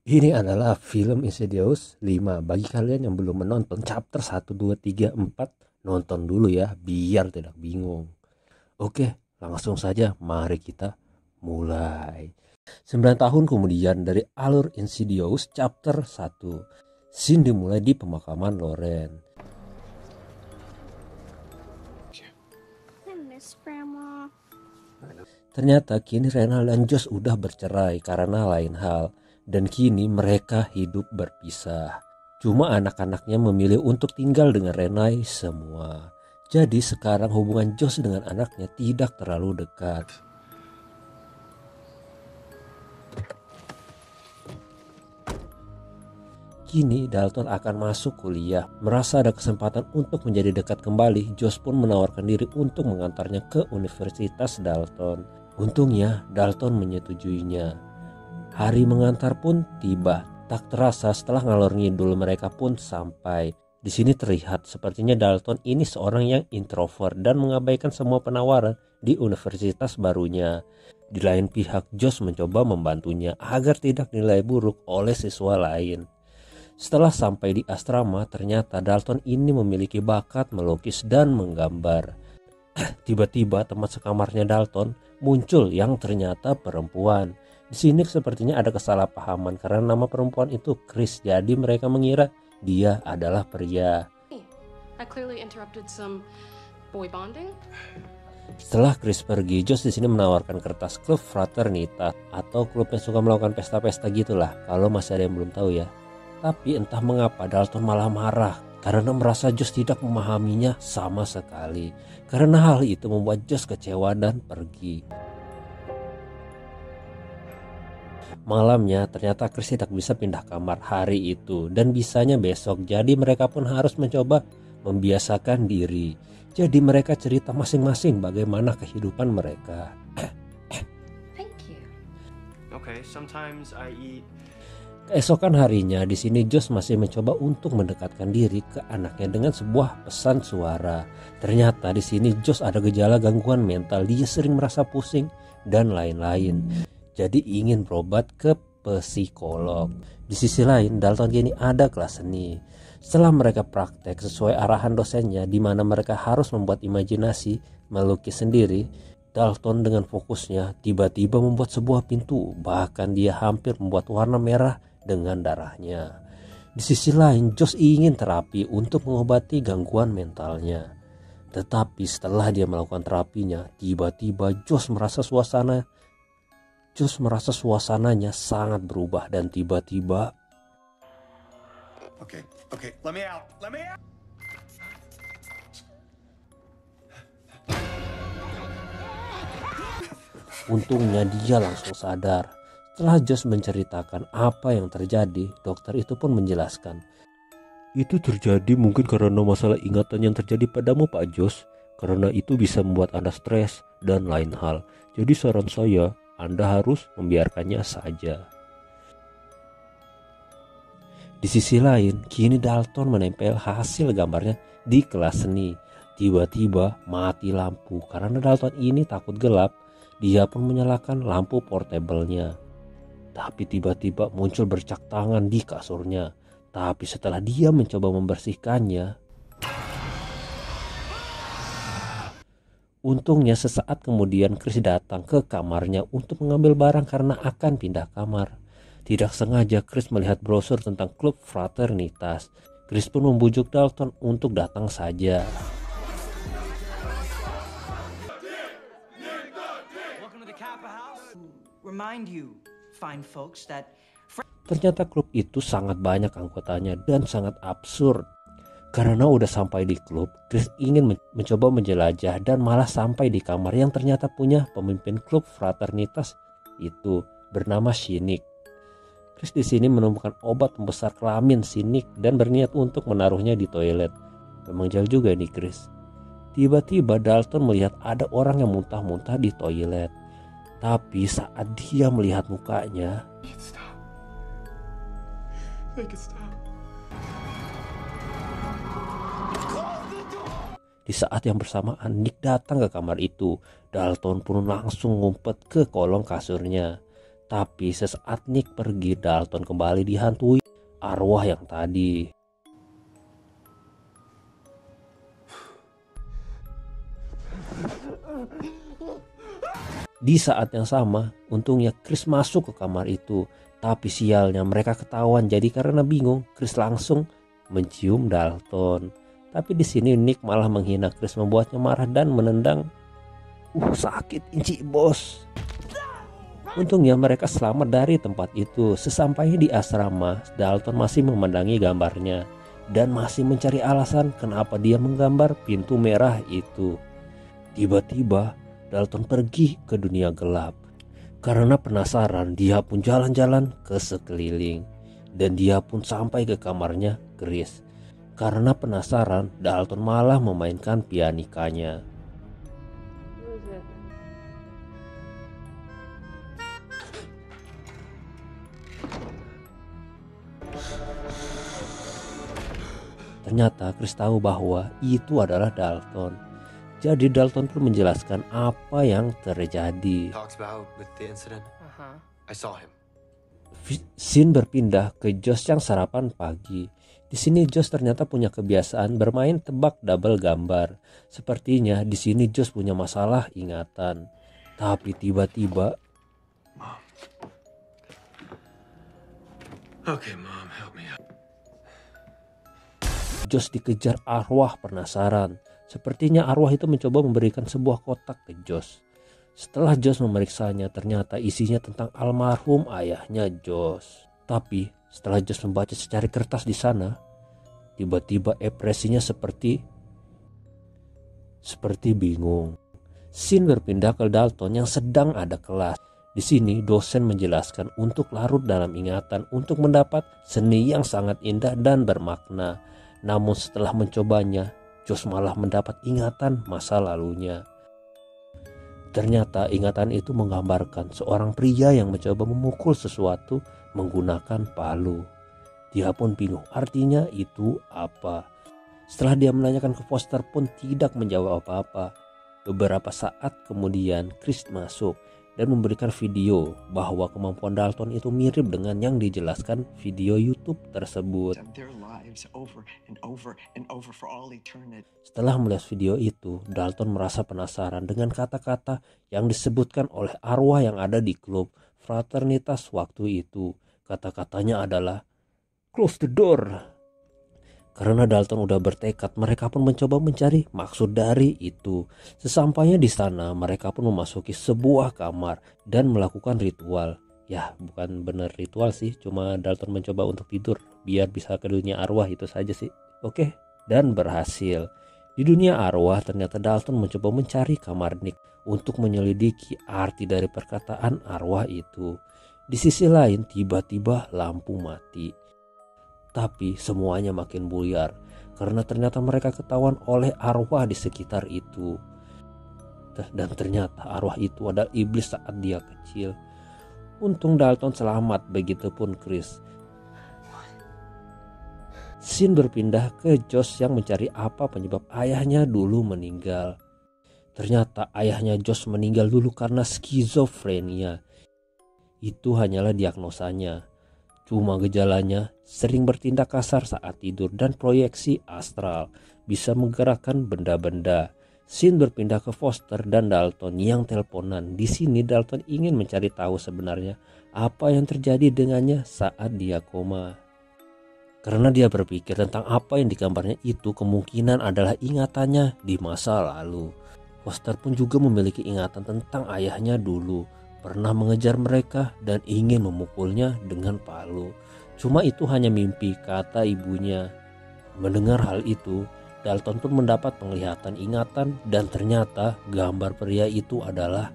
Ini adalah film Insidious 5. Bagi kalian yang belum menonton chapter 1, 2, 3, 4, nonton dulu ya biar tidak bingung. Oke, langsung saja mari kita mulai. 9 tahun kemudian dari alur Insidious chapter 1. Scene dimulai di pemakaman Lauren. Ternyata kini Rena dan Josh udah bercerai karena lain hal. Dan kini mereka hidup berpisah. Cuma anak-anaknya memilih untuk tinggal dengan Renai semua. Jadi sekarang hubungan Josh dengan anaknya tidak terlalu dekat. Kini Dalton akan masuk kuliah. Merasa ada kesempatan untuk menjadi dekat kembali, Josh pun menawarkan diri untuk mengantarnya ke Universitas Dalton. Untungnya Dalton menyetujuinya. Hari mengantar pun tiba. Tak terasa setelah ngalor ngidul mereka pun sampai. Di sini terlihat sepertinya Dalton ini seorang yang introvert dan mengabaikan semua penawaran di universitas barunya. Di lain pihak Josh mencoba membantunya agar tidak dinilai buruk oleh siswa lain. Setelah sampai di asrama, ternyata Dalton ini memiliki bakat melukis dan menggambar. Tiba-tiba teman sekamarnya Dalton muncul yang ternyata perempuan. Di sini sepertinya ada kesalahpahaman karena nama perempuan itu Chris, jadi mereka mengira dia adalah pria. Setelah Chris pergi, Josh di sini menawarkan kertas klub fraternitas atau klub yang suka melakukan pesta-pesta gitulah. Kalau masih ada yang belum tahu ya. Tapi entah mengapa Dalton malah marah karena merasa Josh tidak memahaminya sama sekali. Karena hal itu membuat Josh kecewa dan pergi. Malamnya ternyata Chris tidak bisa pindah kamar hari itu dan bisanya besok. Jadi mereka pun harus mencoba membiasakan diri. Jadi mereka cerita masing-masing bagaimana kehidupan mereka. Thank you. Okay, sometimes I eat. Keesokan harinya di sini Josh masih mencoba untuk mendekatkan diri ke anaknya dengan sebuah pesan suara. Ternyata di sini Josh ada gejala gangguan mental, dia sering merasa pusing dan lain-lain. Jadi ingin berobat ke psikolog. Di sisi lain Dalton kini ada kelas seni. Setelah mereka praktek sesuai arahan dosennya di mana mereka harus membuat imajinasi melukis sendiri, Dalton dengan fokusnya tiba-tiba membuat sebuah pintu. Bahkan dia hampir membuat warna merah dengan darahnya. Di sisi lain Josh ingin terapi untuk mengobati gangguan mentalnya. Tetapi setelah dia melakukan terapinya, tiba-tiba Josh merasa suasananya sangat berubah dan tiba-tiba Okay, let me out. untungnya dia langsung sadar. Setelah Josh menceritakan apa yang terjadi, dokter itu pun menjelaskan. Itu terjadi mungkin karena masalah ingatan yang terjadi padamu Pak Josh. Karena itu bisa membuat Anda stres dan lain hal. Jadi saran saya, Anda harus membiarkannya saja. Di sisi lain, kini Dalton menempel hasil gambarnya di kelas seni. Tiba-tiba mati lampu. Karena Dalton ini takut gelap, dia pun menyalakan lampu portable-nya. Tapi tiba-tiba muncul bercak tangan di kasurnya. Tapi setelah dia mencoba membersihkannya, untungnya sesaat kemudian Chris datang ke kamarnya untuk mengambil barang karena akan pindah kamar. Tidak sengaja Chris melihat brosur tentang klub fraternitas. Chris pun membujuk Dalton untuk datang saja. Ternyata klub itu sangat banyak anggotanya dan sangat absurd. Karena udah sampai di klub, Chris ingin mencoba menjelajah dan malah sampai di kamar yang ternyata punya pemimpin klub fraternitas itu bernama Cynic. Chris di sini menemukan obat pembesar kelamin Cynic dan berniat untuk menaruhnya di toilet. Memang jauh juga nih Chris. Tiba-tiba Dalton melihat ada orang yang muntah-muntah di toilet. Tapi saat dia melihat mukanya, di saat yang bersamaan Nick datang ke kamar itu. Dalton pun langsung ngumpet ke kolong kasurnya. Tapi sesaat Nick pergi, Dalton kembali dihantui arwah yang tadi. Di saat yang sama, untungnya Chris masuk ke kamar itu. Tapi sialnya mereka ketahuan, jadi karena bingung, Chris langsung mencium Dalton. Tapi di sini Nick malah menghina Chris, membuatnya marah dan menendang. Sakit inci bos. Untungnya mereka selamat dari tempat itu. Sesampainya di asrama, Dalton masih memandangi gambarnya dan masih mencari alasan kenapa dia menggambar pintu merah itu. Tiba-tiba Dalton pergi ke dunia gelap. Karena penasaran, dia pun jalan-jalan ke sekeliling. Dan dia pun sampai ke kamarnya Chris. Karena penasaran, Dalton malah memainkan pianikanya. Ternyata Chris tahu bahwa itu adalah Dalton. Jadi Dalton pun menjelaskan apa yang terjadi. Talks about with the incident. I saw him. Scene berpindah ke Josh yang sarapan pagi. Di sini Josh ternyata punya kebiasaan bermain tebak double gambar. Sepertinya di sini Josh punya masalah ingatan. Tapi tiba-tiba, Mom. Okay, Mom, help me out. Josh dikejar arwah penasaran. Sepertinya arwah itu mencoba memberikan sebuah kotak ke Josh. Setelah Josh memeriksanya, ternyata isinya tentang almarhum ayahnya Josh. Tapi setelah Josh membaca secari kertas di sana, tiba-tiba ekspresinya seperti bingung. Scene berpindah ke Dalton yang sedang ada kelas. Di sini dosen menjelaskan untuk larut dalam ingatan untuk mendapat seni yang sangat indah dan bermakna. Namun setelah mencobanya, Josh malah mendapat ingatan masa lalunya. Ternyata ingatan itu menggambarkan seorang pria yang mencoba memukul sesuatu menggunakan palu. Dia pun bingung artinya itu apa. Setelah dia menanyakan ke Foster pun tidak menjawab apa-apa. Beberapa saat kemudian Chris masuk dan memberikan video bahwa kemampuan Dalton itu mirip dengan yang dijelaskan video YouTube tersebut. Setelah melihat video itu, Dalton merasa penasaran dengan kata-kata yang disebutkan oleh arwah yang ada di klub fraternitas waktu itu. Kata-katanya adalah "close the door". Karena Dalton udah bertekad, mereka pun mencoba mencari maksud dari itu. Sesampainya di sana, mereka pun memasuki sebuah kamar dan melakukan ritual. Ya, bukan bener ritual sih, cuma Dalton mencoba untuk tidur biar bisa ke dunia arwah, itu saja sih. Oke, dan berhasil. Di dunia arwah, ternyata Dalton mencoba mencari kamar Nick untuk menyelidiki arti dari perkataan arwah itu. Di sisi lain, tiba-tiba lampu mati. Tapi semuanya makin buyar karena ternyata mereka ketahuan oleh arwah di sekitar itu. Dan ternyata arwah itu adalah iblis saat dia kecil. Untung Dalton selamat, begitupun Chris. Scene berpindah ke Josh yang mencari apa penyebab ayahnya dulu meninggal. Ternyata ayahnya Josh meninggal dulu karena skizofrenia. Itu hanyalah diagnosanya. Cuma gejalanya sering bertindak kasar saat tidur dan proyeksi astral, bisa menggerakkan benda-benda. Scene berpindah ke Foster dan Dalton yang teleponan. Di sini Dalton ingin mencari tahu sebenarnya apa yang terjadi dengannya saat dia koma. Karena dia berpikir tentang apa yang digambarnya itu kemungkinan adalah ingatannya di masa lalu. Foster pun juga memiliki ingatan tentang ayahnya dulu. Pernah mengejar mereka dan ingin memukulnya dengan palu. Cuma itu hanya mimpi, kata ibunya. Mendengar hal itu, Dalton pun mendapat penglihatan ingatan dan ternyata gambar pria itu adalah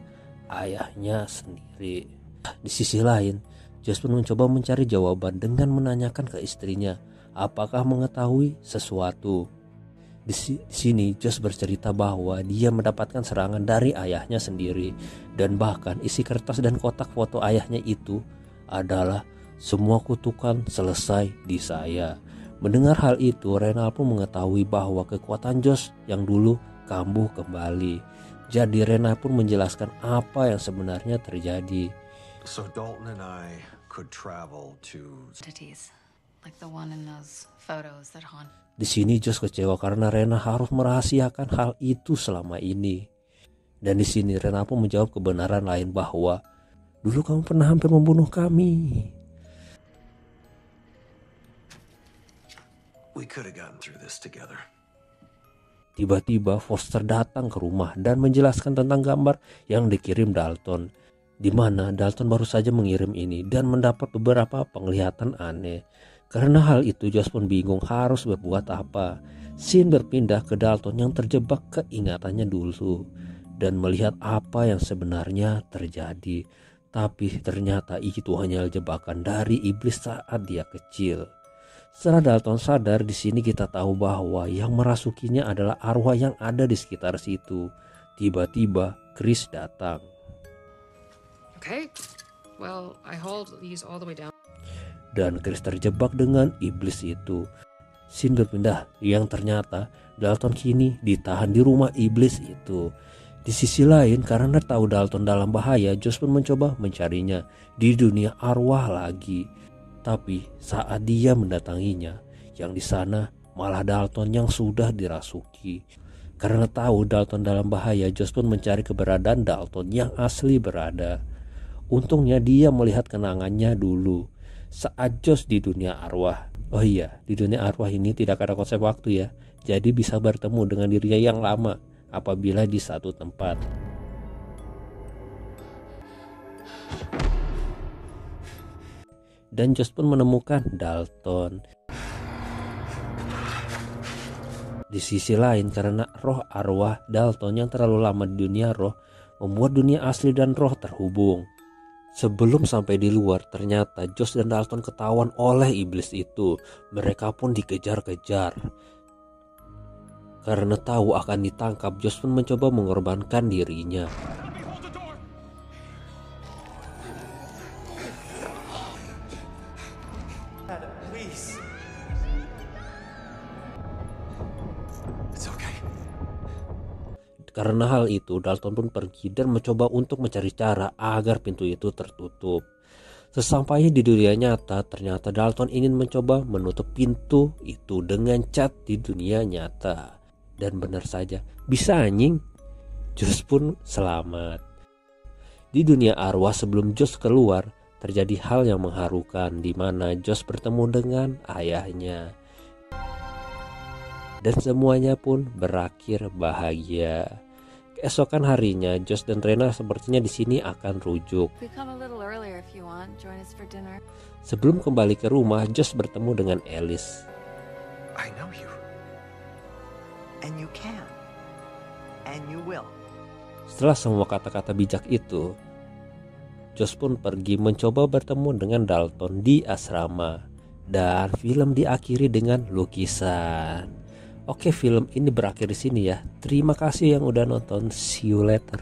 ayahnya sendiri. Di sisi lain, Josh pun mencoba mencari jawaban dengan menanyakan ke istrinya apakah mengetahui sesuatu. Di sini Josh bercerita bahwa dia mendapatkan serangan dari ayahnya sendiri dan bahkan isi kertas dan kotak foto ayahnya itu adalah semua kutukan selesai di saya. Mendengar hal itu, Renal pun mengetahui bahwa kekuatan Josh yang dulu kambuh kembali. Jadi Renal pun menjelaskan apa yang sebenarnya terjadi. So Dalton and I could travel to... Entities, like the one in those photos that haunt. Di sini Josh kecewa karena Rena harus merahasiakan hal itu selama ini. Dan di sini Rena pun menjawab kebenaran lain bahwa dulu kamu pernah hampir membunuh kami. We could have gotten through this together. Tiba-tiba Foster datang ke rumah dan menjelaskan tentang gambar yang dikirim Dalton, di mana Dalton baru saja mengirim ini dan mendapat beberapa penglihatan aneh. Karena hal itu Josh pun bingung harus berbuat apa. Scene berpindah ke Dalton yang terjebak keingatannya dulu dan melihat apa yang sebenarnya terjadi. Tapi ternyata itu hanya jebakan dari iblis saat dia kecil. Setelah Dalton sadar, di sini kita tahu bahwa yang merasukinya adalah arwah yang ada di sekitar situ. Tiba-tiba Chris datang. Okay, well, I hold these all the way down. Dan Chris terjebak dengan iblis itu. Scene berpindah yang ternyata Dalton kini ditahan di rumah iblis itu. Di sisi lain, karena tahu Dalton dalam bahaya, Josh pun mencoba mencarinya di dunia arwah lagi. Tapi saat dia mendatanginya, yang di sana malah Dalton yang sudah dirasuki. Karena tahu Dalton dalam bahaya, Josh pun mencari keberadaan Dalton yang asli berada. Untungnya dia melihat kenangannya dulu saat Josh di dunia arwah. Oh iya, di dunia arwah ini tidak ada konsep waktu ya. Jadi bisa bertemu dengan dirinya yang lama apabila di satu tempat. Dan Josh pun menemukan Dalton. Di sisi lain, karena roh arwah Dalton yang terlalu lama di dunia roh membuat dunia asli dan roh terhubung. Sebelum sampai di luar, ternyata Josh dan Dalton ketahuan oleh iblis itu. Mereka pun dikejar-kejar. Karena tahu akan ditangkap, Josh pun mencoba mengorbankan dirinya. Karena hal itu, Dalton pun pergi dan mencoba untuk mencari cara agar pintu itu tertutup. Sesampainya di dunia nyata, ternyata Dalton ingin mencoba menutup pintu itu dengan cat di dunia nyata. Dan benar saja, bisa anjing. Josh pun selamat. Di dunia arwah sebelum Josh keluar, terjadi hal yang mengharukan di mana Josh bertemu dengan ayahnya. Dan semuanya pun berakhir bahagia. Keesokan harinya, Josh dan Rena sepertinya di sini akan rujuk. Sebelum kembali ke rumah, Josh bertemu dengan Alice. I know you. And you can. And you will. Setelah semua kata-kata bijak itu, Josh pun pergi mencoba bertemu dengan Dalton di asrama. Dan film diakhiri dengan lukisan. Oke, film ini berakhir di sini ya. Terima kasih yang udah nonton. See you later.